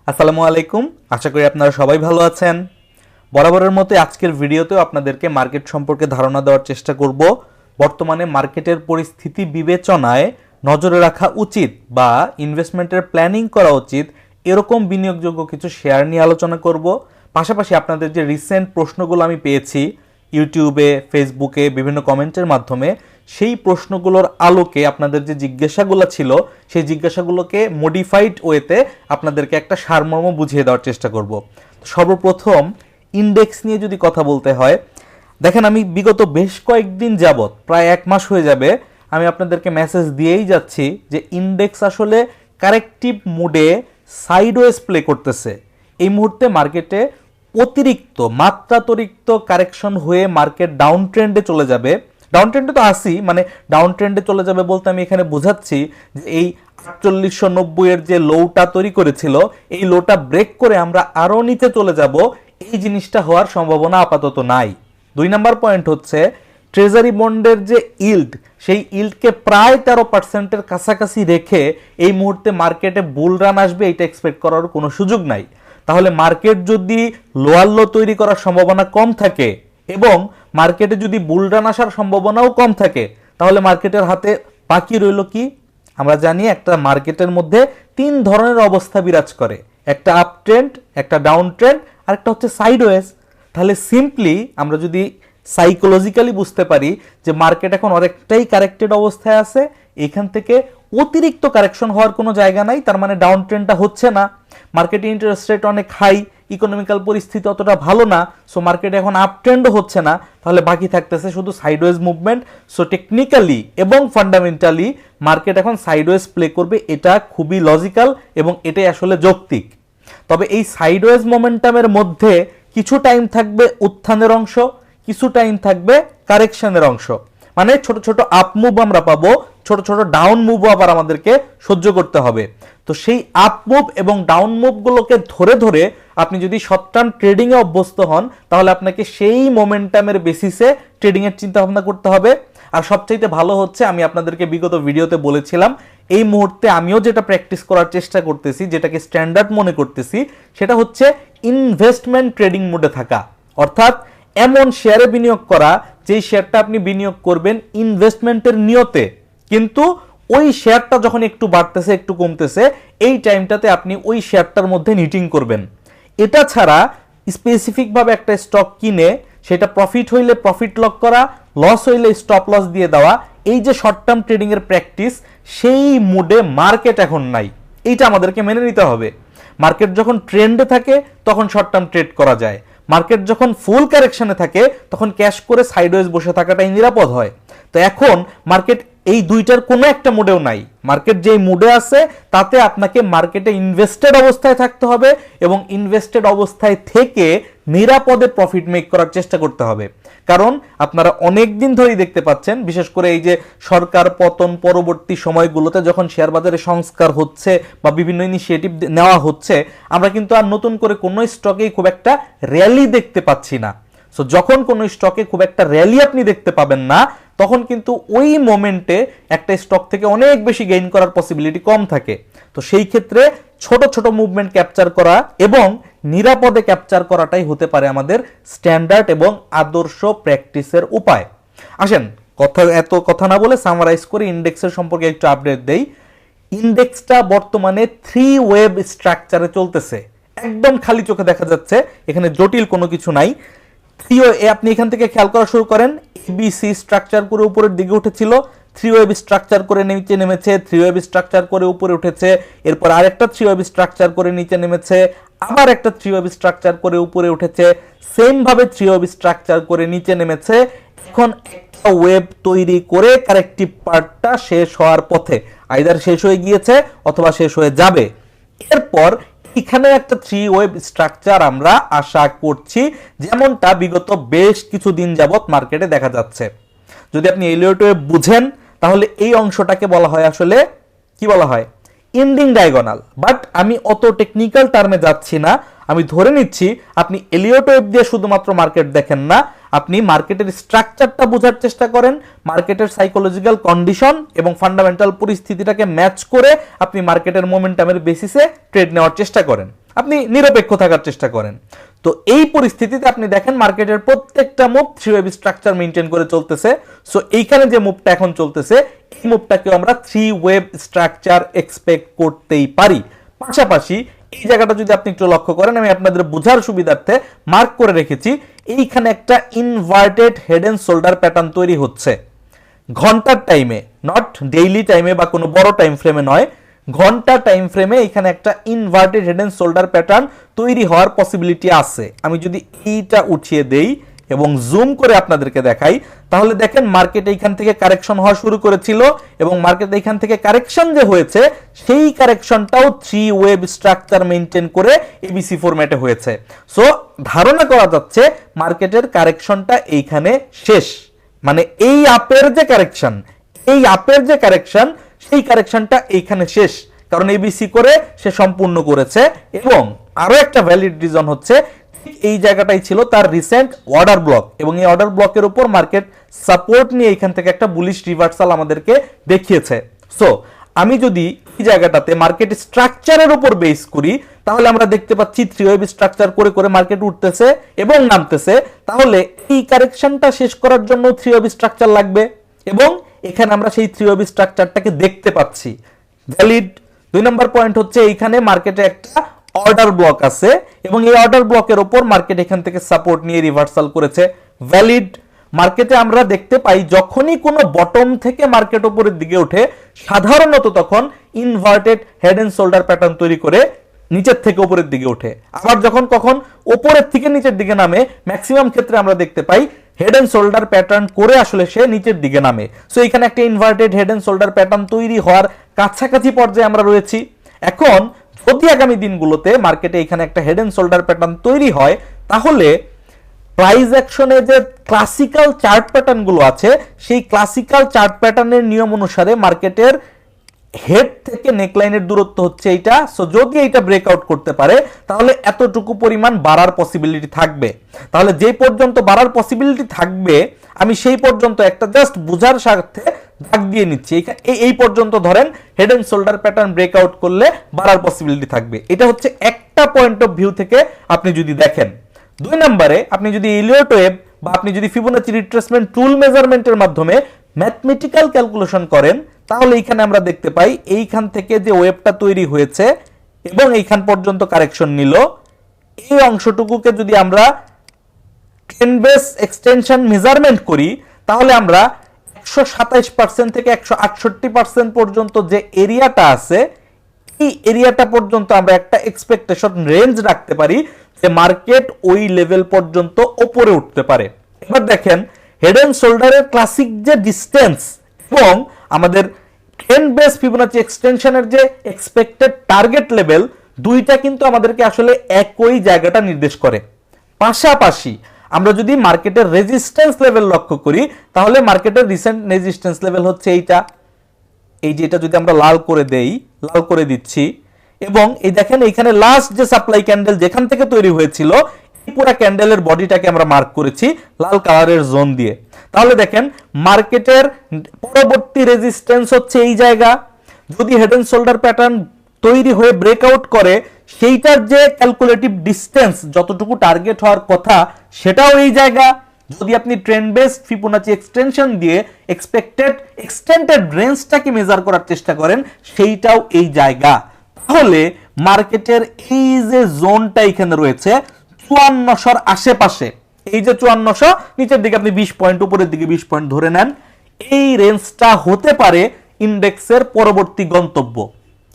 আসসালামু আলাইকুম। আশা করি আপনারা সবাই ভালো আছেন। বরাবরের মতো আজকের ভিডিওতেও আপনাদেরকে মার্কেট সম্পর্কে ধারণা দেওয়ার চেষ্টা করব। বর্তমানে মার্কেটের পরিস্থিতি বিবেচনায় নজরে রাখা উচিত বা ইনভেস্টমেন্টের প্ল্যানিং করা উচিত এরকম বিনিয়োগযোগ্য কিছু শেয়ার নিয়ে আলোচনা করব। পাশাপাশি আপনাদের যে রিসেন্ট প্রশ্নগুলো আমি পেয়েছি ইউটিউবে, ফেসবুকে বিভিন্ন কমেন্টের মাধ্যমে, সেই প্রশ্নগুলোর আলোকে আপনাদের যে জিজ্ঞাসাগুলো ছিল সেই জিজ্ঞাসাগুলোকে মডিফাইড ওয়েতে আপনাদেরকে একটা সারমর্ম বুঝিয়ে দেওয়ার চেষ্টা করব। সর্বপ্রথম ইন্ডেক্স নিয়ে যদি কথা বলতে হয়, দেখেন আমি বিগত বেশ কয়েকদিন যাবত, প্রায় এক মাস হয়ে যাবে, আমি আপনাদেরকে মেসেজ দিয়েই যাচ্ছি যে ইন্ডেক্স আসলে কারেক্টিভ মুডে সাইডওয়েজ প্লে করতেছে। এই মুহূর্তে মার্কেটে অতিরিক্ত মাত্রাতিরিক্ত কারেকশন হয়ে মার্কেট ডাউন ট্রেন্ডে চলে যাবে। ডাউন ট্রেন্ডে তো আসি, মানে ডাউন ট্রেন্ডে চলে যাবে বলতে আমি এখানে বোঝাচ্ছি যে এই 4890 এর যে লোটা তৈরি করেছিল, এই লোটা ব্রেক করে আমরা আরো নিচে চলে যাব, এই জিনিসটা হওয়ার সম্ভাবনা আপাতত নাই। 2 নাম্বার পয়েন্ট হচ্ছে ট্রেজারি বন্ডের যে ইল্ড, সেই ইল্ডকে প্রায় 13%-এর কাছাকাছি রেখে এই মুহূর্তে মার্কেটে বুল রান আসবে এটা এক্সপেক্ট করার কোনো সুযোগ নাই। তাহলে মার্কেট যদি লোয়ার লো তৈরি করার সম্ভাবনা কম থাকে এবং মার্কেটে যদি বুল রান আসার সম্ভাবনাও কম থাকে, তাহলে মার্কেটের হাতে বাকি রইল কি? আমরা জানি একটা মার্কেটের মধ্যে 3 ধরনের অবস্থা বিরাজ করে, একটা আপ ট্রেন্ড, একটা ডাউন ট্রেন্ড, আর একটা হচ্ছে সাইডওয়েজ। তাহলে সিম্পলি আমরা যদি সাইকোলজিক্যালি বুঝতে পারি যে মার্কেট এখন অনেকটাই কারেক্টেড অবস্থায় আছে, এখান থেকে অতিরিক্ত কারেকশন হওয়ার কোনো জায়গা নাই, তার মানে ডাউন ট্রেন্ডটা হচ্ছে না। মার্কেটে ইন্টারেস্ট রেট অনেক হাই, ইকোনমিক্যাল পরিস্থিতি অতটা ভালো না, সো মার্কেট এখন আপ ট্রেন্ডও হচ্ছে না, তাহলে বাকি থাকতেছে শুধু সাইডওয়েজ মুভমেন্ট। সো টেকনিক্যালি এবং ফান্ডামেন্টালি মার্কেট এখন সাইডওয়েজ প্লে করবে, এটা খুবই লজিক্যাল এবং এটাই আসলে যৌক্তিক। তবে এই সাইডওয়েজ মোমেন্টামের মধ্যে কিছু টাইম থাকবে উত্থানের অংশ, কিছু টাইম থাকবে কারেকশনের অংশ। মানে ছোট ছোট আপ মুভ আমরা পাবো, ছোট ছোট ডাউন মুভও আবার আমাদেরকে সহ্য করতে হবে। তো সেই আপ মুভ এবং ডাউন মুভগুলোকে ধরে ধরে আপনি যদি শর্ট টার্ম ট্রেডিংয়ে অভ্যস্ত হন, তাহলে আপনাকে সেই মোমেন্টামের বেসিসে ট্রেডিংয়ের চিন্তা ভাবনা করতে হবে। আর সবচাইতে ভালো হচ্ছে, আমি আপনাদেরকে বিগত ভিডিওতে বলেছিলাম, এই মুহূর্তে আমিও যেটা প্র্যাকটিস করার চেষ্টা করতেছি, যেটাকে স্ট্যান্ডার্ড মনে করতেছি, সেটা হচ্ছে ইনভেস্টমেন্ট ট্রেডিং মোডে থাকা। অর্থাৎ এমন শেয়ারে বিনিয়োগ করা যেই শেয়ারটা আপনি বিনিয়োগ করবেন ইনভেস্টমেন্টের নিয়তে, কিন্তু ওই শেয়ারটা যখন একটু বাড়তেছে একটু কমতেছে, এই টাইমটাতে আপনি ওই শেয়ারটার মধ্যে নিটিং করবেন। এটা ছাড়া স্পেসিফিকভাবে একটা স্টক কিনে সেটা প্রফিট হইলে প্রফিট লক করা, লস হইলে স্টপ লস দিয়ে দেওয়া, এই যে শর্ট টার্ম ট্রেডিং এর প্র্যাকটিস, সেই মুডে মার্কেট এখন নাই। এইটা আমাদেরকে মেনে নিতে হবে। মার্কেট যখন ট্রেন্ডে থাকে তখন শর্ট টার্ম ট্রেড করা যায়, মার্কেট যখন ফুল কারেকশনে থাকে তখন ক্যাশ করে সাইডওয়েজ বসে থাকাটাই নিরাপদ হয়। তো এখন মার্কেট এই দুইটার কোনো একটা মুডেও নাই। মার্কেট যেই মুডে আছে তাতে আপনাকে মার্কেটে ইনভেস্টেড অবস্থায় থাকতে হবে এবং ইনভেস্টেড অবস্থায় থেকে নিরাপদে প্রফিট মেক করার চেষ্টা করতে হবে। কারণ আপনারা অনেক দিন ধরেই দেখতে পাচ্ছেন, বিশেষ করে এই যে সরকার পতন পরবর্তী সময়গুলোতে যখন শেয়ার বাজারে সংস্কার হচ্ছে বা বিভিন্ন ইনিশিয়েটিভ নেওয়া হচ্ছে, আমরা কিন্তু আর নতুন করে কোনো স্টকেই খুব একটা র্যালি দেখতে পাচ্ছি না। সো যখন কোনো স্টকে খুব একটা র্যালি আপনি দেখতে পাবেন না, তখন কিন্তু ওই মোমেন্টে একটা স্টক থেকে অনেক বেশি গেইন করার পসিবিলিটি কম থাকে। তো সেই ক্ষেত্রে ছোট ছোট মুভমেন্ট ক্যাপচার করা এবং নিরাপদে ক্যাপচার করাটাই হতে পারে আমাদের স্ট্যান্ডার্ড এবং আদর্শ প্র্যাকটিসের উপায়। আসেন, এত কথা না বলে সামারাইজ করে ইন্ডেক্সের সম্পর্কে একটু আপডেট দেই। ইন্ডেক্সটা বর্তমানে 3 ওয়েভ স্ট্রাকচারে চলতেছে, একদম খালি চোখে দেখা যাচ্ছে, এখানে জটিল কোনো কিছু নাই। আপনি এখান থেকে খেয়াল করা শুরু করেন, এবিসি স্ট্রাকচার করে উপরের দিকে উঠেছিল, 3 ওয়েভ স্ট্রাকচার করে নিচে নেমেছে, 3 ওয়েভ স্ট্রাকচার করে উপরে উঠেছে, এরপর আরেকটা 3 ওয়েভ স্ট্রাকচার করে নিচে নেমেছে, আবার একটা 3 ওয়েভ স্ট্রাকচার করে উপরে উঠেছে, সেম ভাবে 3 ওয়েভ স্ট্রাকচার করে নিচে নেমেছে। এখন একটা ওয়েভ তৈরি করে কারেক্টিভ পার্টটা শেষ হওয়ার পথে, আইদার শেষ হয়ে গিয়েছে অথবা শেষ হয়ে যাবে। এরপর এখানে একটা 3 ওয়েভ স্ট্রাকচার আমরা আশা করছি, যেমনটা বিগত বেশ কিছু দিন যাবত মার্কেটে দেখা যাচ্ছে। যদি আপনি এলিয়ট ওয়েভ বুঝেন, তাহলে এই অংশটাকে বলা হয়, আসলে কি বলা হয়, এন্ডিং ডায়াগোনাল। বাট আমি অত টেকনিক্যাল টার্মে যাচ্ছি না, আমি ধরে নিচ্ছি আপনি এলিয়ট ওয়েভ দিয়ে শুধুমাত্র মার্কেট দেখেন না, আপনি মার্কেটের স্ট্রাকচারটা বোঝার চেষ্টা করেন, মার্কেটের সাইকোলজিক্যাল কন্ডিশন এবং ফান্ডামেন্টাল পরিস্থিতিটাকে ম্যাচ করে আপনি মার্কেটের মোমেন্টামের বেসিসে ট্রেড নেওয়ার চেষ্টা করেন। আপনি নিরপেক্ষ থাকার চেষ্টা করেন। তো এই পরিস্থিতিতে আপনি দেখেন মার্কেটের প্রত্যেকটা মুভ 3 ওয়েভ স্ট্রাকচার মেইনটেইন করে চলতেছে। সো এইখানে যে মুভটা এখন চলতেছে এই মুভটাকে আমরা 3 ওয়েভ স্ট্রাকচার এক্সপেক্ট করতেই পারি। পাশাপাশি এই জায়গাটা যদি আপনি একটু লক্ষ্য করেন, আমি আপনাদের বোঝার সুবিধার্থে মার্ক করে রেখেছি, এইখানে একটা inverted head and shoulder pattern তৈরি হচ্ছে ঘন্টার টাইমে, নট ডেইলি টাইমে বা কোনো বড় টাইম ফ্রেমে নয়, ঘন্টা টাইম ফ্রেমে এখানে একটা inverted head and shoulder pattern তৈরি হওয়ার পসিবিলিটি আছে। আমি যদি এইটা উঠিয়ে দেই এবং জুম করে আপনাদেরকে দেখাই, তাহলে দেখেন মার্কেট এইখান থেকে কারেকশন হওয়া শুরু করেছিল এবং মার্কেট এইখান থেকে কারেকশন যে হয়েছে সেই কারেকশনটাও 3 ওয়েভ স্ট্রাকচার মেইনটেইন করে এবিসি ফরম্যাটে হয়েছে। সো ধারণা করা যাচ্ছে মার্কেটের কারেকশনটা এইখানে শেষ, মানে এই আপের যে কারেকশন, সেই কারেকশনটা এইখানে শেষ, কারণ এবিসি করে সে সম্পূর্ণ করেছে। এবং আরো একটা ভ্যালিড রিজন হচ্ছে এই জায়গাটাই ছিল তার রিসেন্ট অর্ডার ব্লক, এবং এই অর্ডার ব্লকের উপর মার্কেট সাপোর্ট নিয়ে এখান থেকে একটা বুলিশ রিভার্সাল আমাদেরকে দেখিয়েছে। সো আমি যদি এই জায়গাটাতে মার্কেট স্ট্রাকচারের উপর বেস করি, তাহলে আমরা দেখতে পাচ্ছি 3 ওয়েভ স্ট্রাকচার করে করে মার্কেট উঠতেছে এবং নামতেছে। তাহলে এই কারেকশনটা শেষ করার জন্য 3 ওয়েভ স্ট্রাকচার লাগবে, এবং এখানে আমরা সেই 3 ওয়েভ স্ট্রাকচারটাকে দেখতে পাচ্ছি। ভ্যালিড। 2 নম্বর পয়েন্ট হচ্ছে এইখানে মার্কেটে একটা অর্ডার ব্লক আছে এবং এই অর্ডার ব্লকের উপর মার্কেট এখান থেকে সাপোর্ট নিয়ে রিভার্সাল করেছে। ভ্যালিড। মার্কেটে আমরা দেখতে পাই যখনই কোনো বটম থেকে মার্কেট উপরের দিকে ওঠে, সাধারণত তখন inverted head and shoulder pattern তৈরি করে নিচের থেকে উপরের দিকে ওঠে। আবার যখন কখন উপরের থেকে নিচের দিকে নামে, ম্যাক্সিমাম ক্ষেত্রে আমরা দেখতে পাই হেড এন্ড শোল্ডার প্যাটার্ন করে আসলে সে নিচের দিকে নামে। সো এখানে একটা inverted head and shoulder pattern তৈরি হওয়ার কাছাকাছি পর্যায়ে আমরা রয়েছি। এখন যদি আগামী দিনগুলোতে মার্কেটে এখানে একটা হেড এন্ড শোল্ডার প্যাটার্ন তৈরি হয়, তাহলে প্রাইস অ্যাকশনে যে ক্লাসিক্যাল চার্ট প্যাটার্ন গুলো আছে, সেই ক্লাসিক্যাল চার্ট প্যাটার্নের নিয়ম অনুসারে মার্কেটের হেড থেকে নেকলাইনের দূরত্ব হচ্ছে এইটা। সো যদি এইটা ব্রেকআউট করতে পারে, তাহলে এতটুকু পরিমাণ বাড়ার পসিবিলিটি থাকবে। তাহলে যেই পর্যন্ত বাড়ার পসিবিলিটি থাকবে, আমি সেই পর্যন্ত একটা জাস্ট বোঝার স্বার্থে দাগ দিয়ে নিচ্ছি, এই পর্যন্ত ধরেন head and shoulder pattern breakout করলে বাড়ার পসিবিলিটি থাকবে। এটা হচ্ছে একটা পয়েন্ট অফ ভিউ থেকে আপনি যদি দেখেন। 2 নম্বরে আপনি যদি এলিয়ট ওয়েভ বা আপনি যদি ফিবোনাচি রিট্রেসমেন্ট টুল মেজারমেন্টের মাধ্যমে ম্যাথমেটিক্যাল ক্যালকুলেশন করেন, তাহলে এইখানে আমরা দেখতে পাই এইখান থেকে যে ওয়েভটা তৈরি হয়েছে এবং এইখান পর্যন্ত কারেকশন নিল, এই অংশটুকুকে যদি আমরা ট্রেন্ড বেস এক্সটেনশন মেজারমেন্ট করি, তাহলে আমরা 127% থেকে 168% পর্যন্ত যে এরিয়াটা আছে, এই এরিয়াটা পর্যন্ত আমরা একটা এক্সপেকটেশন রেঞ্জ রাখতে পারি যে মার্কেট ওই লেভেল পর্যন্ত উপরে উঠতে পারে। এবার দেখেন হেড এন্ড শোল্ডারের ক্লাসিক যে ডিসটেন্স এবং আমাদের ট্রেন্ড বেস ফিবোনাচি এক্সটেনশনের যে এক্সপেক্টেড টার্গেট লেভেল, দুইটা কিন্তু আমাদেরকে আসলে একই জায়গাটা নির্দেশ করে। পাশাপাশি আমরা যদি মার্কেটের রেজিস্ট্যান্স লেভেল লক্ষ্য করি, তাহলে মার্কেটের রিসেন্ট রেজিস্ট্যান্স লেভেল হচ্ছে এইটা, এই যে এটা যদি আমরা লাল করে দেই, লাল করে দিচ্ছি, এবং এই দেখেন এইখানে লাস্ট যে সাপ্লাই ক্যান্ডেল যেখান থেকে তৈরি হয়েছিল, এই পুরো ক্যান্ডেলের বডিটাকে আমরা মার্ক করেছি লাল কালারের জোন দিয়ে। তাহলে দেখেন মার্কেটের পরবর্তী রেজিস্ট্যান্স হচ্ছে এই জায়গা। যদি হেড এন্ড শোল্ডার প্যাটার্ন তৈরি হয়ে ব্রেকআউট করে, সেইটার যে ক্যালকুলেটিভ ডিসটেন্স যতটুকু টার্গেট হওয়ার কথা, সেটাও এই জায়গা। যদি আপনি ট্রেন্ড বেসড ফিবোনাচি এক্সটেনশন দিয়ে এক্সটেন্ডেড রেঞ্জটাকে মেজার করার চেষ্টা করেন, সেইটাও এই জায়গা। তাহলে মার্কেটের এই যে জোনটা এখানে রয়েছে 5400 আশেপাশে, এই যে 5400 নিচের দিকে আপনি 20 পয়েন্ট, উপরের দিকে 20 পয়েন্ট ধরে নেন, এই রেঞ্জটা হতে পারে ইন্ডেক্সের পরবর্তী গন্তব্য।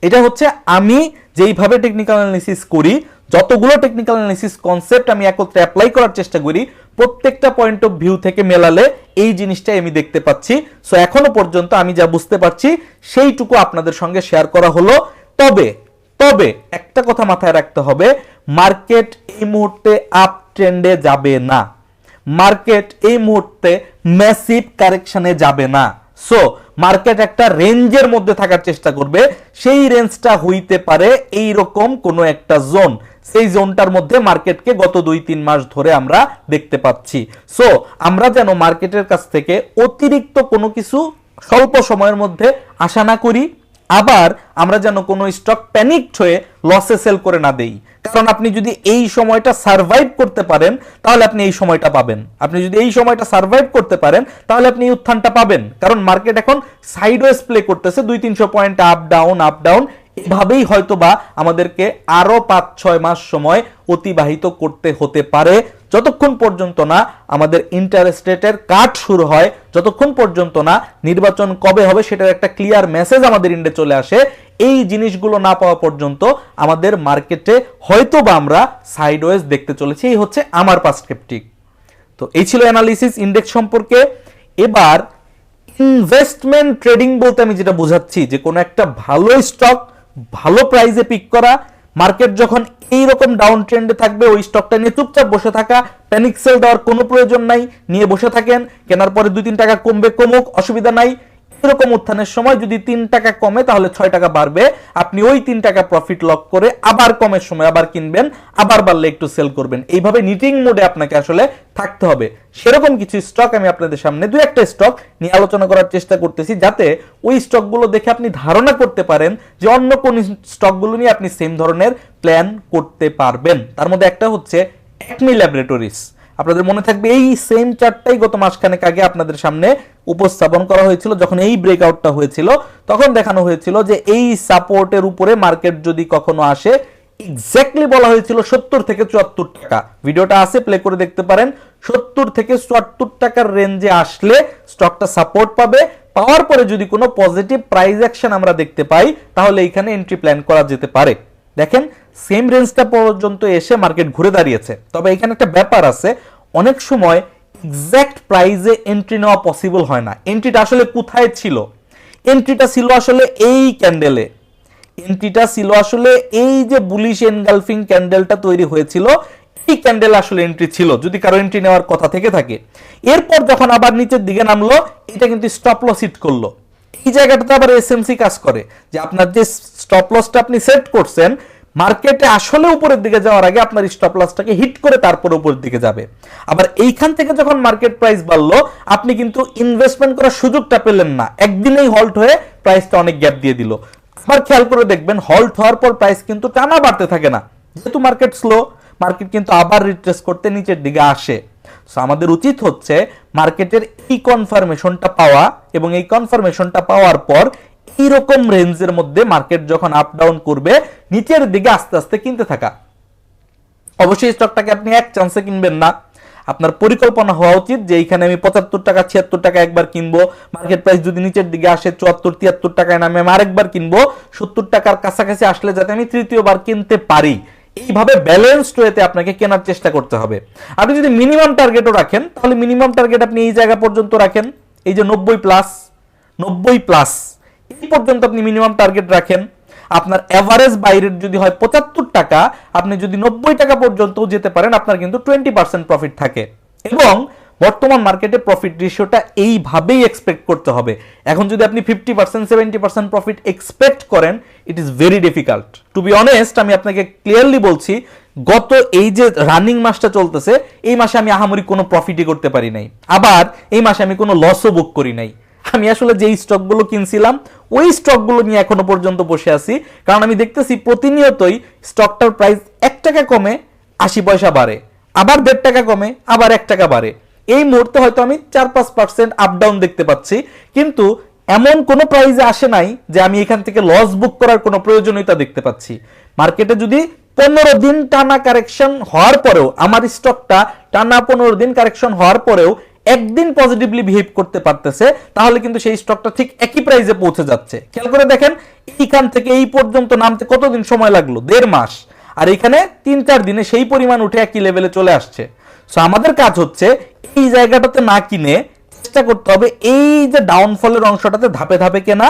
এটা হচ্ছে আমি যেইভাবে টেকনিক্যাল অ্যানালিসিস করি, যতগুলো টেকনিক্যাল অ্যানালিসিস কনসেপ্ট আমি একত্রে অ্যাপ্লাই করার চেষ্টা করি, প্রত্যেকটা পয়েন্ট অফ ভিউ থেকে মেলালে এই জিনিসটাই আমি দেখতে পাচ্ছি। সো এখনো পর্যন্ত আমি যা বুঝতে পারছি সেইটুকু আপনাদের সঙ্গে শেয়ার করা হলো। তবে একটা কথা মাথায় রাখতে হবে, মার্কেট এই মুহূর্তে আপ ট্রেন্ডে যাবে না, মার্কেট এই মুহূর্তে ম্যাসিভ কারেকশনে যাবে না। সো মার্কেট একটা রেঞ্জের মধ্যে থাকার চেষ্টা করবে, সেই রেঞ্জটা হইতে পারে এই রকম কোনো একটা জোন, সেই জোনটার মধ্যে মার্কেটকে গত 2-3 মাস ধরে আমরা দেখতে পাচ্ছি। সো আমরা যেন মার্কেটের কাছ থেকে অতিরিক্ত কোনো কিছু স্বল্প সময়ের মধ্যে আশা না করি, আবার আমরা যেন কোনো স্টক প্যানিকড হয়ে লসে সেল করে না দেই, কারণ আপনি যদি এই সময়টা সার্ভাইভ করতে পারেন তাহলে আপনি এই সময়টা পাবেন। আপনি যদি এই সময়টা সার্ভাইভ করতে পারেন তাহলে আপনি এই উত্থানটা পাবেন, কারণ মার্কেট এখন সাইডওয়েজ প্লে করতেছে 200-300 পয়েন্ট আপ ডাউন। এভাবেই হয়তোবা আমাদেরকে আরো 5-6 মাস সময় অতিবাহিত করতে হতে পারে, যতক্ষণ পর্যন্ত না আমাদের ইন্টারেস্ট রেটের কাট শুরু হয়, যতক্ষণ পর্যন্ত না নির্বাচন কবে হবে সেটার একটা ক্লিয়ার মেসেজ আমাদের ইন্ডে চলে আসে। এই জিনিসগুলো না পাওয়া পর্যন্ত আমাদের মার্কেটে হয়তোবা আমরা সাইডওয়েজ দেখতে চলেছি। এই হচ্ছে আমার পার্সপেক্টিভ। তো এই ছিল অ্যানালিসিস ইন্ডেক্স সম্পর্কে। এবার ইনভেস্টমেন্ট ট্রেডিং বলতে আমি যেটা বোঝাচ্ছি যে কোনো একটা ভালো স্টক ভালো প্রাইসে পিক করা, মার্কেট যখন এইরকম ডাউন ট্রেন্ডে থাকবে ওই স্টকটা নিয়ে চুপচাপ বসে থাকা, প্যানিক সেল দেওয়ার কোনো প্রয়োজন নাই, নিয়ে বসে থাকেন, কেনার পরে 2-3 টাকা কমবে কমুক, অসুবিধা নাই। এরকম উত্থানের সময় যদি 3 টাকা কমে তাহলে 6 টাকা বাড়বে, আপনি ওই 3 টাকা প্রফিট লক করে আবার কমের সময় আবার কিনবেন, আবার বাড়লে একটু সেল করবেন। এইভাবে নিটিং মোডে আপনাকে আসলে থাকতে হবে। সেরকম কিছু স্টক আমি আপনাদের সামনে 2-1টা স্টক নিয়ে আলোচনা করার চেষ্টা করতেছি, যাতে ওই স্টকগুলো দেখে আপনি ধারণা করতে পারেন যে অন্য কোন স্টকগুলো নিয়ে আপনি সেম ধরনের প্ল্যান করতে পারবেন। তার মধ্যে একটা হচ্ছে অ্যাকমি ল্যাবরেটরিজ। আপনাদের মনে থাকবে এই সেম চার্টটাই গত মাসখানেক আগে আপনাদের সামনে উপস্থাপন করা হয়েছিল। যখন এই ব্রেকআউটটা হয়েছিল তখন দেখানো হয়েছিল যে এই সাপোর্টের উপরে মার্কেট যদি কখনো আসে, এক্স্যাক্টলি বলা হয়েছিল 70 থেকে 74 টাকা। ভিডিওটা আছে, প্লে করে দেখতে পারেন। 70 থেকে 74 টাকার রেঞ্জে আসলে স্টকটা সাপোর্ট পাবে, পাওয়ার পরে যদি কোনো পজিটিভ প্রাইস অ্যাকশন আমরা দেখতে পাই তাহলে এখানে এন্ট্রি প্ল্যান করা যেতে পারে। দেখেন সেম রেঞ্জটা পর্যন্ত এসে মার্কেট ঘুরে দাঁড়িয়েছে। তবে এখানে একটা ব্যাপার আছে, অনেক সময় এক্স্যাক্ট প্রাইসে এন্ট্রি নেওয়া পসিবল হয় না। এন্ট্রিটা আসলে কোথায় ছিল? এন্ট্রিটা ছিল আসলে এই ক্যান্ডেলে, এন্ট্রিটা ছিল আসলে এই যে বুলিশ এনগালফিং ক্যান্ডেলটা তৈরি হয়েছিল, এই ক্যান্ডেল আসলে এন্ট্রি ছিল যদি কারো এন্ট্রি নেওয়ার কথা থেকে থাকে। এরপর যখন আবার নিচের দিকে নামলো, এটা কিন্তু স্টপ লস হিট করলো। এই জায়গাটাতে আবার এসএমসি কাজ করে যে আপনার যে স্টপ লসটা আপনি সেট করছেন, মার্কেটে আসলে উপরের দিকে যাওয়ার আগে আপনার স্টপ লসটাকে হিট করে তারপর উপরের দিকে যাবে। আবার এইখান থেকে যখন মার্কেট প্রাইস বাড়লো, আপনি কিন্তু ইনভেস্টমেন্ট করার সুযোগটা পেলেন না, একদিনেই হল্ট হয়ে প্রাইসটা অনেক গ্যাপ দিয়ে দিল। আবার খেয়াল করে দেখবেন হল্ট হওয়ার পর প্রাইস কিন্তু টানা বাড়তে থাকে না, যেহেতু মার্কেট স্লো, মার্কেট কিন্তু আবার রিট্রেস করতে নিচের দিকে আসে। সো আমাদের উচিত হচ্ছে মার্কেটের এই কনফার্মেশনটা পাওয়া, এবং এই কনফার্মেশনটা পাওয়ার পর এইরকম রেঞ্জের মধ্যে মার্কেট যখন আপ ডাউন করবে নিচের দিকে আস্তে আস্তে কিনতে থাকা। অবশ্যই স্টকটাকে আপনি এক চান্সে কিনবেন না, আপনার পরিকল্পনা হওয়া উচিত যে এইখানে আমি 75 টাকা 76 টাকা একবার কিনবো, মার্কেট প্রাইস যদি নিচের দিকে আসে 74-73 টাকায় নামে আমি আরেকবার কিনবো, 70 টাকার কাছাকাছি আসলে যাতে আমি তৃতীয়বার কিনতে পারি। এইভাবে ব্যালেন্সড ওয়েতে আপনাকে কেনার চেষ্টা করতে হবে। আপনি যদি মিনিমাম টার্গেটও রাখেন তাহলে মিনিমাম টার্গেট আপনি এই জায়গা পর্যন্ত রাখেন, এই যে 90 প্লাস এই পর্যন্ত আপনি মিনিমাম টার্গেট রাখেন। আপনার এভারেজ বাইরের যদি হয় 75 টাকা, আপনি যদি 90 টাকা পর্যন্ত যেতে পারেন, আপনার কিন্তু 20% প্রফিট থাকে। এবং বর্তমান মার্কেটে প্রফিট রেশিওটা এইভাবেই এক্সপেক্ট করতে হবে। এখন যদি আপনি 50%-70% প্রফিট এক্সপেক্ট করেন, it is very difficult. To be honest, আমি আপনাকে ক্লিয়ারলি বলছি, গত এই যে রানিং মাসটা চলতেছে, এই মাসে আমি আহামরি কোনো প্রফিটই করতে পারি নাই, আবার এই মাসে আমি কোনো লসও বুক করি নাই। আমি আসলে যেই স্টকগুলো কিনছিলাম ওই স্টকগুলো নিয়ে এখনো পর্যন্ত বসে আছি, কারণ আমি দেখতেছি প্রতিনিয়তই স্টকটার প্রাইস 1 টাকা কমে 80 পয়সা বাড়ে, আবার 1.5 টাকা কমে আবার 1 টাকা বাড়ে। এই মুহূর্তে হয়তো আমি 4-5% আপ ডাউন দেখতে পাচ্ছি, কিন্তু এমন কোনো প্রাইসে আসে নাই যে আমি এখান থেকে লস বুক করার কোনো প্রয়োজনীয়তা দেখতে পাচ্ছি। মার্কেটে যদি 15 দিন টানা কারেকশন হওয়ার পরেও, আমার স্টকটা টানা 15 দিন কারেকশন হওয়ার পরেও একদিন পজিটিভলি বিহেভ করতে পারতেছে, তাহলে কিন্তু সেই স্টকটা ঠিক একই প্রাইসে পৌঁছে যাচ্ছে। খেয়াল করে দেখেন, এইখান থেকে এই পর্যন্ত নামতে কতদিন সময় লাগলো? 1.5 মাস। আর এখানে 3-4 দিনে সেই পরিমাণ উঠে একই লেভেলে চলে আসছে। সো আমাদের কাজ হচ্ছে এই জায়গাটাতে না কিনে চেষ্টা করতে হবে এই যে ডাউনফলের অংশটাতে ধাপে ধাপে কেনা,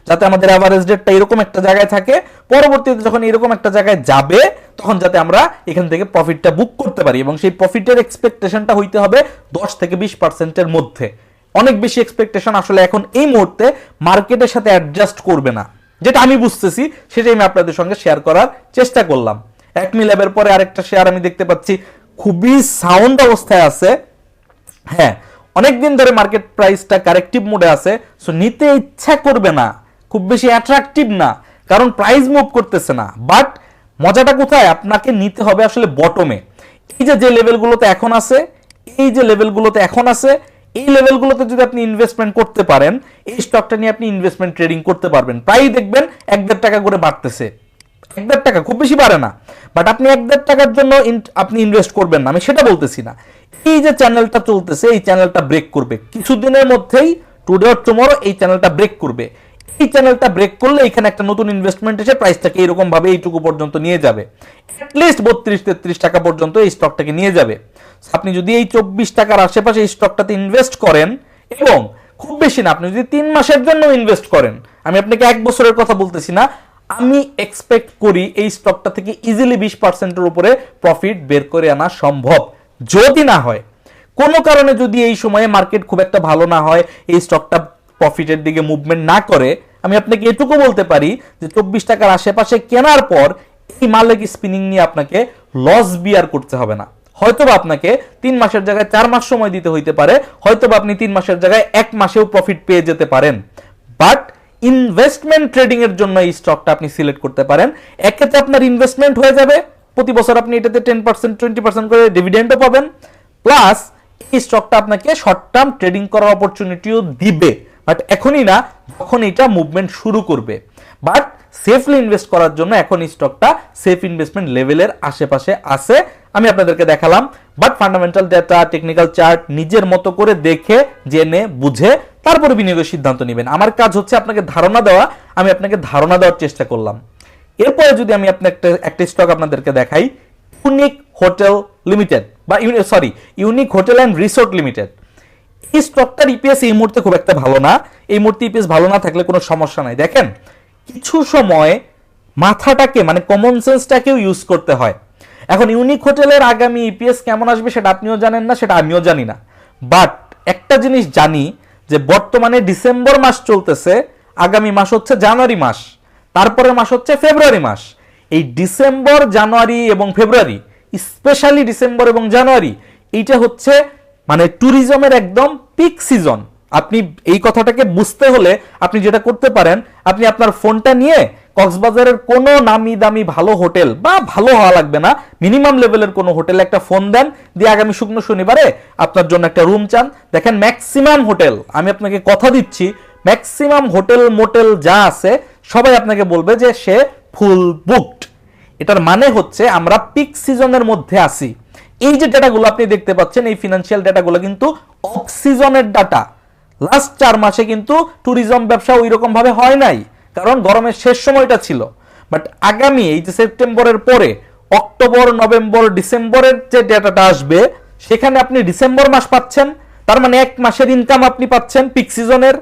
যাতে আমাদের এভারেজ রেটটা এরকম একটা জায়গায় থাকে, পরবর্তীতে যখন এরকম একটা জায়গায় যাবে তখন যাতে আমরা এখান থেকে প্রফিটটা বুক করতে পারি। এবং সেই প্রফিটের এক্সপেকটেশনটা হইতে হবে 10-20%-এর মধ্যে। অনেক বেশি এক্সপেকটেশন আসলে এখন এই মুহূর্তে মার্কেটের সাথে অ্যাডজাস্ট করবে না, যেটা আমি বুঝতেছি, সেটাই আমি আপনাদের সঙ্গে শেয়ার করার চেষ্টা করলাম। অ্যাকমি ল্যাবের পরে আরেকটা শেয়ার আমি দেখতে পাচ্ছি খুবই সাউন্ড অবস্থায় আছে। হ্যাঁ, অনেকদিন ধরে মার্কেট প্রাইসটা কারেক্টিভ মোডে আছে, সো নিতে ইচ্ছা করবে না, খুব বেশি অ্যাট্রাকটিভ না, কারণ প্রাইস মুভ করতেছে না। বাট মজাটা কোথায়, আপনাকে নিতে হবে আসলে বটমে। এই যে লেভেলগুলোতে এখন আছে, এই যে লেভেলগুলোতে এখন আছে, এই লেভেলগুলোতে যদি আপনি ইনভেস্টমেন্ট করতে পারেন, এই স্টকটা নিয়ে আপনি ইনভেস্টমেন্ট ট্রেডিং করতে পারবেন। প্রায় দেখবেন 1-1.5 টাকা করে বাড়তেছে, 1.5 টাকা খুব বেশি বাড়ে না। বাট আপনি 1.5 টাকার জন্য আপনি ইনভেস্ট করবেন না, আমি সেটা বলতেছি না। এই যে চ্যানেলটা চলতেছে, এই চ্যানেলটা ব্রেক করবে কিছুদিনের মধ্যেই, টুডে অর টুমরো এই চ্যানেলটা ব্রেক করবে। এই চ্যানেলটা ব্রেক করলে এখানে একটা নতুন ইনভেস্টমেন্ট এসে প্রাইসটাকে এরকম ভাবে এইটুকু পর্যন্ত নিয়ে যাবে, অ্যাটলিস্ট 32-33 টাকা পর্যন্ত এই স্টকটাকে নিয়ে যাবে। আপনি যদি এই 24 টাকার আশেপাশে এই স্টকটাতে ইনভেস্ট করেন, এবং খুব বেশি না, আপনি যদি 3 মাসের জন্য ইনভেস্ট করেন, আমি আপনাকে 1 বছরের কথা বলতেছি না, আমি এক্সপেক্ট করি এই স্টকটা থেকে ইজিলি 20%-এর উপরে প্রফিট বের করে আনা সম্ভব। যদি না হয় কোনো কারণে, যদি এই সময়ে মার্কেট খুব একটা ভালো না হয়, এই স্টকটা প্রফিটের দিকে মুভমেন্ট না করে, আমি আপনাকে এটুকু বলতে পারি যে 24 টাকার আশেপাশে কেনার পর এই মালিক স্পিনিং নিয়ে আপনাকে লস বিয়ার করতে হবে না। হয়তোবা আপনাকে 3 মাসের জায়গায় 4 মাস সময় দিতে হইতে পারে, হয়তোবা আপনি 3 মাসের জায়গায় 1 মাসেও প্রফিট পেয়ে যেতে পারেন। বাট ইনভেস্টমেন্ট ট্রেডিং এর জন্য এই স্টকটা আপনি সিলেক্ট করতে পারেন। এক্ষেত্রে আপনার ইনভেস্টমেন্ট হয়ে যাবে, প্রতি বছর আপনি এটাতে 10%-20% করে ডিভিডেন্ডও পাবেন, প্লাস এই স্টকটা আপনাকে শর্ট টার্ম ট্রেডিং করার অপরচুনিটিও দিবে, বাট এখনই না, যখন এটা মুভমেন্ট শুরু করবে। বাট সেফলি ইনভেস্ট করার জন্য এখন এই স্টকটা সেফ ইনভেস্টমেন্ট লেভেলের আশেপাশে আছে, আমি আপনাদেরকে দেখালাম। But fundamental data, technical chart নিজের মতো করে দেখে জেনে বুঝে তারপরে বিনিয়োগের সিদ্ধান্ত নেবেন। আমার কাজ হচ্ছে আপনাকে ধারণা দেওয়া, আমি আপনাকে ধারণা দেওয়ার চেষ্টা করলাম। এরপরে যদি আমি আপনাকে একটা স্টক আপনাদেরকে দেখাই, ইউনিক হোটেল লিমিটেড, বা unique hotel and resort limited. এই স্টকটার ইপিএস এই মুহূর্তে খুব একটা ভালো না। এই মুহূর্তে ইপিএস ভালো না থাকলে কোনো সমস্যা নাই। দেখেন, কিছু সময় মাথাটাকে, মানে কমন সেন্সটাকেও ইউজ করতে হয়। এখন ইউনিক হোটেলের আগামী ইপিএস কেমন আসবে সেটা আপনিও জানেন না, সেটা আমিও জানি না। বাট একটা জিনিস জানি যে বর্তমানে ডিসেম্বর মাস চলতেছে, আগামী মাস হচ্ছে জানুয়ারি মাস, তারপরের মাস হচ্ছে ফেব্রুয়ারি মাস। এই ডিসেম্বর, জানুয়ারি এবং ফেব্রুয়ারি, স্পেশালি ডিসেম্বর এবং জানুয়ারি, এইটা হচ্ছে মানে ট্যুরিজমের একদম পিক সিজন। আপনি এই কথাটাকে বুঝতে হলে আপনি যেটা করতে পারেন, আপনি আপনার ফোনটা নিয়ে কক্সবাজারের কোনো নামি দামি ভালো হোটেল, বা ভালো হওয়া লাগবে না, মিনিমাম লেভেলের কোনো হোটেলে একটা ফোন দেন, দিয়ে আগামী শুকনো শনিবারে আপনার জন্য একটা রুম চান। দেখেন ম্যাক্সিমাম হোটেল, আমি আপনাকে কথা দিচ্ছি, ম্যাক্সিমাম হোটেল মোটেল যা আছে সবাই আপনাকে বলবে যে সে ফুল বুকড। এটার মানে হচ্ছে আমরা পিক সিজনের মধ্যে আছি। এই যে ডেটাগুলো আপনি দেখতে পাচ্ছেন, এই ফিনান্সিয়াল ডেটাগুলো কিন্তু অফ সিজনের ডাটা। লাস্ট 4 মাসে কিন্তু ট্যুরিজম ব্যবসা ওই রকম ভাবে হয় নাই, কারণ গরমের শেষ সময়টা ছিল। বাট আগামী এই যে সেপ্টেম্বরের পরে অক্টোবর, নভেম্বর, ডিসেম্বরের যে ডেটাটা আসবে, সেখানে আপনি ডিসেম্বর মাস পাচ্ছেন, তার মানে 1 মাসের ইনকাম আপনি পাচ্ছেন পিক সিজনের।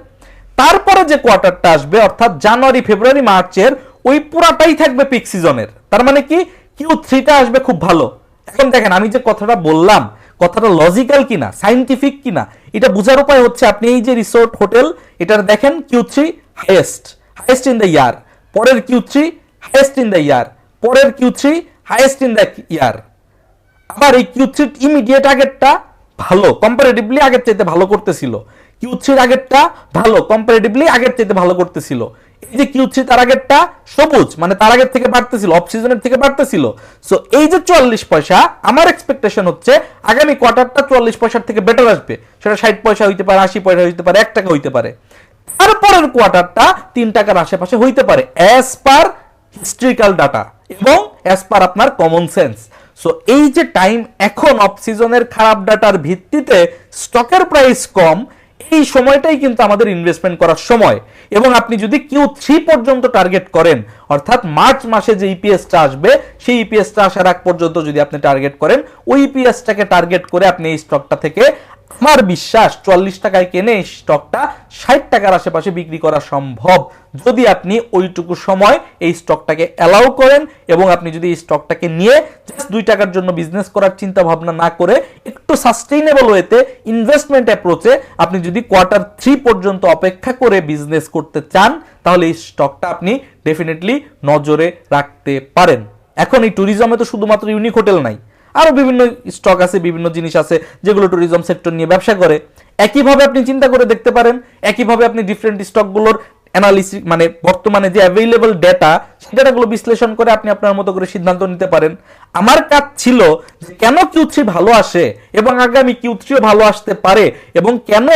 তারপরে যে কোয়ার্টারটা আসবে, অর্থাৎ জানুয়ারি, ফেব্রুয়ারি, মার্চের, ওই পুরাটাই থাকবে পিক সিজনের। তার মানে কি, Q3টা আসবে খুব ভালো। এখন দেখেন, আমি যে কথাটা বললাম, কথাটা লজিক্যাল কিনা, সাইন্টিফিক কিনা, এটা বোঝার উপায় হচ্ছে আপনি এই যে রিসোর্ট হোটেল, এটার দেখেন Q3 highest in the year, পরের Q3 highest in the year, পরের Q3 highest in the year. আবার এই Q3 ইমিডিয়েট আগেরটা ভালো, কম্পারেটিভলি আগের চাইতে ভালো করতেছিল। Q3 আগেরটা ভালো, কম্পারেটিভলি আগের চাইতে ভালো করতেছিল। এই যে Q3 তার আগেরটা সবুজ, মানে তার আগের থেকে বাড়তেছিল, অফ সিজনের থেকে বাড়তেছিল। সো এই যে 44 পয়সা, আমার এক্সপেকটেশন হচ্ছে আগামী কোয়ার্টারটা 44 পয়সার থেকে বেটার আসবে। সেটা 60 পয়সা হইতে পারে, 80 পয়সা হইতে পারে, 1 টাকা হইতে পারে। তারপরের কোয়ার্টারটা 3 টাকার আশেপাশে হইতে পারে, অ্যাজ পার হিস্ট্রিক্যাল ডাটা এবং অ্যাজ পার আপনার কমন সেন্স। সো এই যে টাইম, এখন অফ সিজনের খারাপ ডাটার ভিত্তিতে স্টকের প্রাইস কম, এই সময়টাই কিন্তু আমাদের ইনভেস্টমেন্ট করার সময়। এবং আপনি যদি Q3 পর্যন্ত টার্গেট করেন, অর্থাৎ মার্চ মাসে যে ইপিএসটা আসবে, সেই ইপিএসটা আসার আগ পর্যন্ত যদি আপনি টার্গেট করেন, ওই ইপিএসটাকে টার্গেট করে আপনি এই স্টকটা থেকে, আমার বিশ্বাস 44 টাকায় কিনে এই স্টকটা 60 টাকার আশেপাশে বিক্রি করা সম্ভব, যদি আপনি ওইটুকু সময় এই স্টকটাকে অ্যালাউ করেন। এবং আপনি যদি এই স্টকটাকে নিয়ে জাস্ট 2 টাকার জন্য বিজনেস করার চিন্তা ভাবনা না করে, একটু সাস্টেইনেবল ওয়েতে ইনভেস্টমেন্ট অ্যাপ্রোচে আপনি যদি Q3 পর্যন্ত অপেক্ষা করে বিজনেস করতে চান, তাহলে এই স্টকটা আপনি ডেফিনেটলি নজরে রাখতে পারেন। এখন এই ট্যুরিজমে তো শুধুমাত্র ইউনিক হোটেল নাই, আরো বিভিন্ন স্টক আছে, বিভিন্ন জিনিস আছে যেগুলো ট্যুরিজম সেক্টর নিয়ে ব্যবসা করে। একইভাবে আপনি চিন্তা করে দেখতে পারেন, একইভাবে আপনি ডিফারেন্ট স্টকগুলোর অ্যানালিসিস মানে বর্তমানে যে অ্যাভেলেবল ডেটা সেই ডেটাগুলো বিশ্লেষণ করে আপনি আপনার মতো করে সিদ্ধান্ত নিতে পারেন। আমার কাজ ছিল যে কেন Q3 ভালো আসে এবং আগামী Q3ও ভালো আসতে পারে এবং কেন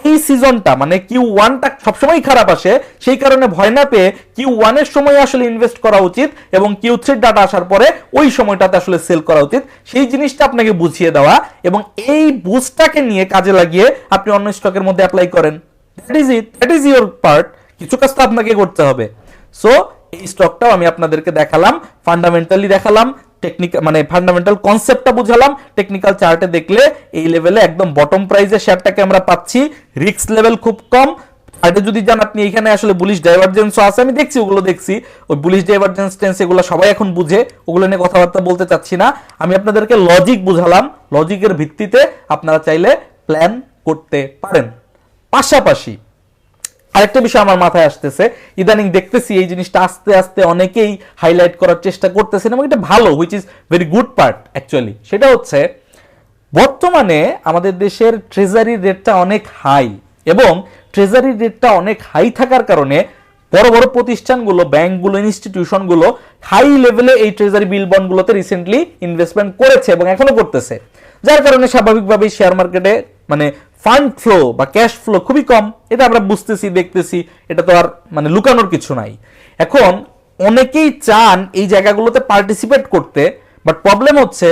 এই সিজনটা মানে Q1টা সবসময় খারাপ আসে, সেই কারণে ভয় না পেয়ে Q1 এর সময় আসলে ইনভেস্ট করা উচিত এবং Q3 ডাটা আসার পরে ওই সময়টাতে আসলে সেল করা উচিত, সেই জিনিসটা আপনাকে বুঝিয়ে দেওয়া এবং এই বুঝটাকে নিয়ে কাজে লাগিয়ে আপনি অন্য স্টকের মধ্যে অ্যাপ্লাই করেন। That is your part. কিছু কাজ তো আপনাকে করতে হবে। সো এই স্টকটাও আমি আপনাদেরকে দেখালাম, ফান্ডামেন্টালি দেখালাম, টেকনিক্যাল মানে ফান্ডামেন্টাল কনসেপ্টটা বুঝালাম। টেকনিক্যাল চার্টে দেখলে এই লেভেলে একদম বটম প্রাইসে শেয়ারটাকে আমরা পাচ্ছি, রিস্ক লেভেল খুব কম। চার্টে যদি যান আপনি এখানে আসলে বুলিশ ডাইভারজেন্সও আছে, আমি দেখছি ওগুলো দেখছি, ওই বুলিশ ডাইভারজেন্স টেন্স এগুলো সবাই এখন বুঝে, ওগুলো নিয়ে কথাবার্তা বলতে চাচ্ছি না। আমি আপনাদেরকে লজিক বুঝালাম, লজিকের ভিত্তিতে আপনারা চাইলে প্ল্যান করতে পারেন। পাশাপাশি আরেকটা বিষয় আমার মাথায় আসতেছে, ইদানিং দেখতেছি এই জিনিসটা আস্তে আস্তে অনেকেই হাইলাইট করার চেষ্টা করতেছেন এবং এটা ভালো, which is very good part actually. সেটা হচ্ছে বর্তমানে আমাদের দেশের ট্রেজারি রেটটা অনেক হাই এবং ট্রেজারি রেটটা অনেক হাই থাকার কারণে বড় বড় প্রতিষ্ঠানগুলো, ব্যাংকগুলো, ইনস্টিটিউশনগুলো হাই লেভেলে এই ট্রেজারি বিল বন্ডগুলোতে রিসেন্টলি ইনভেস্টমেন্ট করেছে এবং এখনো করতেছে, যার কারণে স্বাভাবিকভাবেই শেয়ার মার্কেটে মানে ফান্ড ফ্লো বা ক্যাশ ফ্লো খুবই কম। এটা আমরা বুঝতেছি, দেখতেছি, এটা তো আর মানে লুকানোর কিছু নাই। এখন অনেকেই চান এই জায়গাগুলোতে পার্টিসিপেট করতে, বাট প্রবলেম হচ্ছে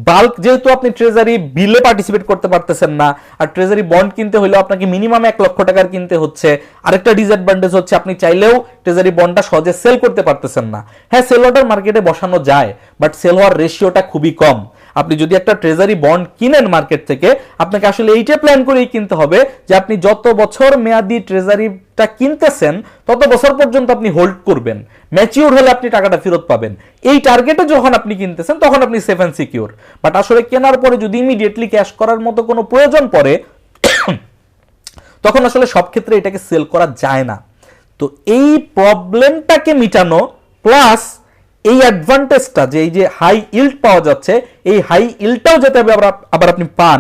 বাল্ক যেহেতু আপনি ট্রেজারি বিলে পার্টিসিপেট করতে পারতেছেন না, আর ট্রেজারি বন্ড কিনতে হলেও আপনাকে মিনিমাম 1 লক্ষ টাকার কিনতে হচ্ছে। আরেকটা ডিসঅ্যাডভান্টেজ হচ্ছে আপনি চাইলেও ট্রেজারি বন্ডটা সহজে সেল করতে পারতেছেন না। হ্যাঁ, সেল অর্ডার মার্কেটে বসানো যায়, বাট সেল হওয়ার রেশিওটা খুবই কম। আপনি যদি একটা ট্রেজারি বন্ড কিনেন মার্কেট থেকে, আপনাকে আসলে এইটা প্ল্যান করেই কিনতে হবে যে আপনি যত বছর মেয়াদি ট্রেজারিটা কিনতেছেন তত বছর পর্যন্ত আপনি হোল্ড করবেন, ম্যাচিউর হলে আপনি টাকাটা ফেরত পাবেন। এই টার্গেটে যখন আপনি কিনতেছেন তখন আপনি সেফ অ্যান্ড সিকিউর। বাট আসলে কেনার পরে যদি ইমিডিয়েটলি ক্যাশ করার মতো কোনো প্রয়োজন পড়ে তখন আসলে সব ক্ষেত্রে এটাকে সেল করা যায় না। তো এই প্রবলেমটাকে মিটানো প্লাস এই অ্যাডভান্টেজটা যে এই যে হাই ইল্ড পাওয়া যাচ্ছে, এই হাই ইল্ডটাও যাতে আবার আপনি পান,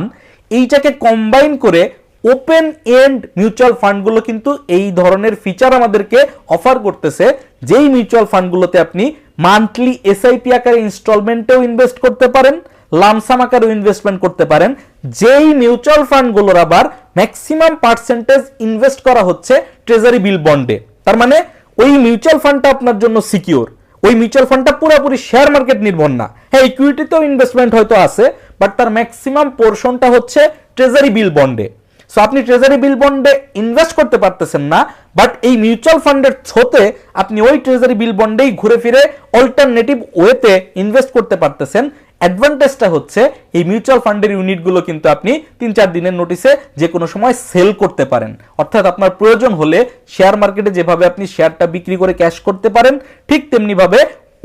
এইটাকে কম্বাইন করে ওপেন এন্ড মিউচুয়াল ফান্ডগুলো কিন্তু এই ধরনের ফিচার আমাদেরকে অফার করতেছে, যেই মিউচুয়াল ফান্ডগুলোতে আপনি মান্থলি এসআইপি আকারে ইনস্টলমেন্টেও ইনভেস্ট করতে পারেন, লামসাম আকারেও ইনভেস্টমেন্ট করতে পারেন। যেই মিউচুয়াল ফান্ডগুলোর আবার ম্যাক্সিমাম পার্সেন্টেজ ইনভেস্ট করা হচ্ছে ট্রেজারি বিল বন্ডে। তার মানে ওই মিউচুয়াল ফান্ডটা আপনার জন্য সিকিউর। ওই মিউচুয়াল ফান্ডটা পুরোপুরি শেয়ার মার্কেট নির্ভর না। হ্যাঁ, ইকুইটিতেও ইনভেস্টমেন্ট হয়তো আছে, বাট তার ম্যাক্সিমাম পোর্শনটা হচ্ছে ট্রেজারি বিল বন্ডে। সো আপনি ট্রেজারি বিল বন্ডে ইনভেস্ট করতে পারতেছেন না, বাট এই মিউচুয়াল ফান্ডের থ্রুতে আপনি ওই ট্রেজারি বিল বন্ডেই ঘুরে ফিরে অল্টারনেটিভ ওয়েতে ইনভেস্ট করতে পারতেছেন। অ্যাডভান্টেজটা হচ্ছে এই মিউচুয়াল ফান্ডের ইউনিটগুলো কিন্তু আপনি 3-4 দিনের নোটিসে যে কোনো সময় সেল করতে পারেন। অর্থাৎ আপনার প্রয়োজন হলে শেয়ার মার্কেটে যেভাবে আপনি শেয়ারটা বিক্রি করে ক্যাশ করতে পারেন, ঠিক তেমনি ভাবে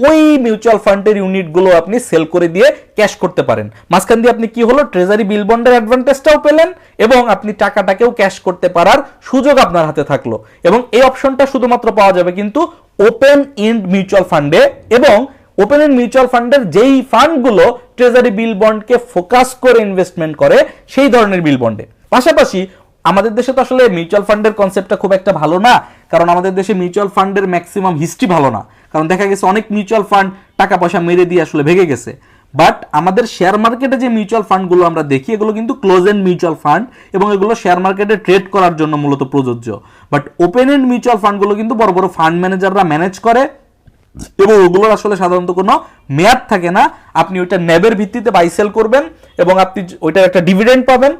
ওই মিউচুয়াল ফান্ডের ইউনিটগুলো আপনি সেল করে দিয়ে ক্যাশ করতে পারেন। মাঝখান দিয়ে আপনি কি হলো, ট্রেজারি বিল বন্ডের অ্যাডভান্টেজটাও পেলেন এবং আপনি টাকাটাকেও ক্যাশ করতে পারার সুযোগ আপনার হাতে থাকলো। এবং এই অপশনটা শুধুমাত্র পাওয়া যাবে কিন্তু ওপেন এন্ড মিউচুয়াল ফান্ডে, এবং ওপেন এন্ড মিউচুয়াল ফান্ডের যেই ফান্ডগুলো ট্রেজারি বিল বন্ডকে ফোকাস করে ইনভেস্টমেন্ট করে সেই ধরনের বিল বন্ডে। পাশাপাশি আমাদের দেশে তো আসলে মিউচুয়াল ফান্ডের কনসেপ্টটা খুব একটা ভালো না, কারণ আমাদের দেশে মিউচুয়াল ফান্ডের ম্যাক্সিমাম হিস্ট্রি ভালো না। কারণ দেখা গেছে অনেক মিউচুয়াল ফান্ড টাকা পয়সা মেরে দিয়ে আসলে ভেঙে গেছে। বাট আমাদের শেয়ার মার্কেটে যে মিউচুয়াল ফান্ডগুলো আমরা দেখি, এগুলো কিন্তু ক্লোজ এন্ড মিউচুয়াল ফান্ড এবং এগুলো শেয়ার মার্কেটে ট্রেড করার জন্য মূলত প্রযোজ্য। বাট ওপেন এন্ড মিউচুয়াল ফান্ডগুলো কিন্তু বড় বড় ফান্ড ম্যানেজাররা ম্যানেজ করে এবং ওগুলোর আসলে সাধারণত কোনো মেয়াদ থাকে না। আপনি ওইটা ন্যাবের ভিত্তিতে বাই সেল করবেন এবং আপনি ওইটার একটা ডিভিডেন্ড পাবেন।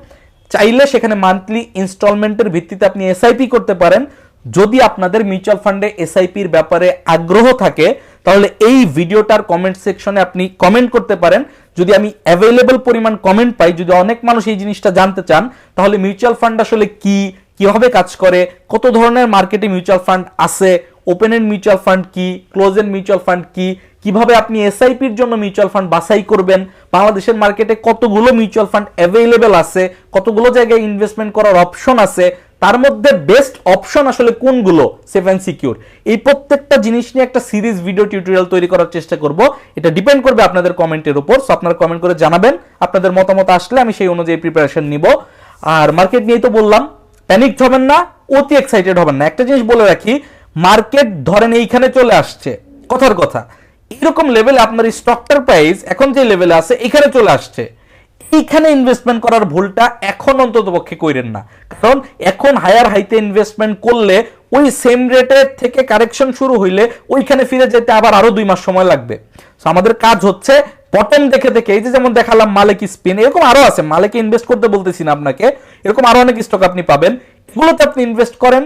চাইলে সেখানে মান্থলি ইনস্টলমেন্টের ভিত্তিতে আপনি এসআইপি করতে পারেন। যদি আপনাদের মিউচুয়াল ফান্ডে এসআইপির ব্যাপারে আগ্রহ থাকে তাহলে এই ভিডিওটার কমেন্ট সেকশনে আপনি কমেন্ট করতে পারেন। যদি আমি অ্যাভেলেবল পরিমাণ কমেন্ট পাই, যদি অনেক মানুষ এই জিনিসটা জানতে চান, তাহলে মিউচুয়াল ফান্ড আসলে কি, কিভাবে কাজ করে, কত ধরনের মার্কেটে মিউচুয়াল ফান্ড আছে, ওপেন এন্ড মিউচুয়াল ফান্ড কি, ক্লোজ এন্ড মিউচুয়াল ফান্ড কি, কিভাবে আপনি এসআইপির জন্য মিউচুয়াল ফান্ড বাছাই করবেন, বাংলাদেশের মার্কেটে কতগুলো মিউচুয়াল ফান্ড অ্যাভেলেবল আছে, কতগুলো জায়গায় ইনভেস্টমেন্ট করার অপশন আছে, তার মধ্যে বেস্ট অপশন আসলে কোনগুলো সেফ এন্ড সিকিউর, এই প্রত্যেকটা জিনিস নিয়ে একটা সিরিজ ভিডিও টিউটোরিয়াল তৈরি করার চেষ্টা করব। এটা ডিপেন্ড করবে আপনাদের কমেন্টের উপর। সো আপনারা কমেন্ট করে জানাবেন, আপনাদের মতামত আসলে আমি সেই অনুযায়ী প্রিপারেশন নিব। আর মার্কেট নিয়েই তো বললাম, প্যানিক হবেন না, অতি এক্সাইটেড হবেন না। একটা জিনিস বলে রাখি, মার্কেট ধরেন এইখানে চলে আসছে, কথার কথা এরকম লেভেলে আপনার স্টকটার প্রাইস এখন যে লেভেলে আছে এখানে চলে আসছে, এইখানে ইনভেস্টমেন্ট করার ভুলটা এখন অন্তত পক্ষে কইরেন না। কারণ এখন হায়ার হাইতে ইনভেস্টমেন্ট করলে ওই সেম রেটের থেকে কারেকশন শুরু হইলে ওইখানে ফিরে যেতে আবার আরো 2 মাস সময় লাগবে। সো আমাদের কাজ হচ্ছে বটম দেখে দেখে, এই যে যেমন দেখালাম মালিক স্পিন, এরকম আরো আছে, মালিকে ইনভেস্ট করতে বলতেছি না আপনাকে, এরকম আরো অনেক স্টক আপনি পাবেন, এগুলোতে আপনি ইনভেস্ট করেন।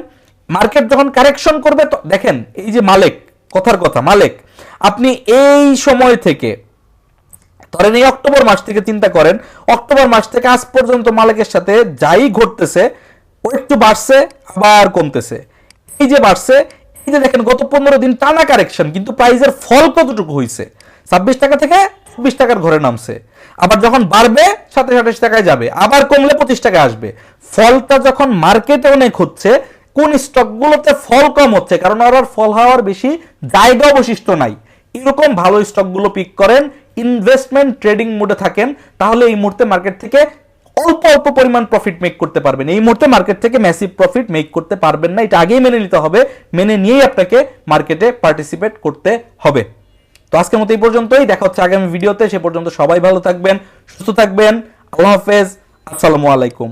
মার্কেট যখন কারেকশন করবে তো দেখেন, এই যে মালিক, কথার কথা মালিক, আপনি এই সময় থেকে ধরেন এই অক্টোবর মাস থেকে চিন্তা করেন, অক্টোবর মাস থেকে আজ পর্যন্ত মালিকের সাথে যাই ঘটতেছে, ও একটু বাড়ছে আবার কমতেছে, এই যে বাড়ছে, এই যে দেখেন গত 15 দিন টানা কারেকশন, কিন্তু প্রাইসের ফল কতটুকু হয়েছে, 26 টাকা থেকে 26 টাকার ঘরে নামছে, আবার যখন বাড়বে 27-28 টাকায় যাবে, আবার কমলে 25 টাকায় আসবে। ফলটা যখন মার্কেটে অনেক হচ্ছে, কোন স্টকগুলোতে ফল কম হচ্ছে, কারণ আর ফল হওয়ার বেশি জায়গা অবশিষ্ট নাই, এরকম ভালো স্টকগুলো পিক করেন, ইনভেস্টমেন্ট ট্রেডিং মোডে থাকেন, তাহলে এই মুহূর্তে মার্কেট থেকে অল্প অল্প পরিমাণ প্রফিট মেক করতে পারবেন। এই মুহূর্তে মার্কেট থেকে ম্যাসিভ প্রফিট মেক করতে পারবেন না, এটা আগেই মেনে নিতে হবে, মেনে নিয়েই আপনাকে মার্কেটে পার্টিসিপেট করতে হবে। তো আজকের মতো এই পর্যন্তই, দেখা হচ্ছে আগামী ভিডিওতে, সে পর্যন্ত সবাই ভালো থাকবেন, সুস্থ থাকবেন, আল্লাহ হাফেজ, আসসালামু আলাইকুম।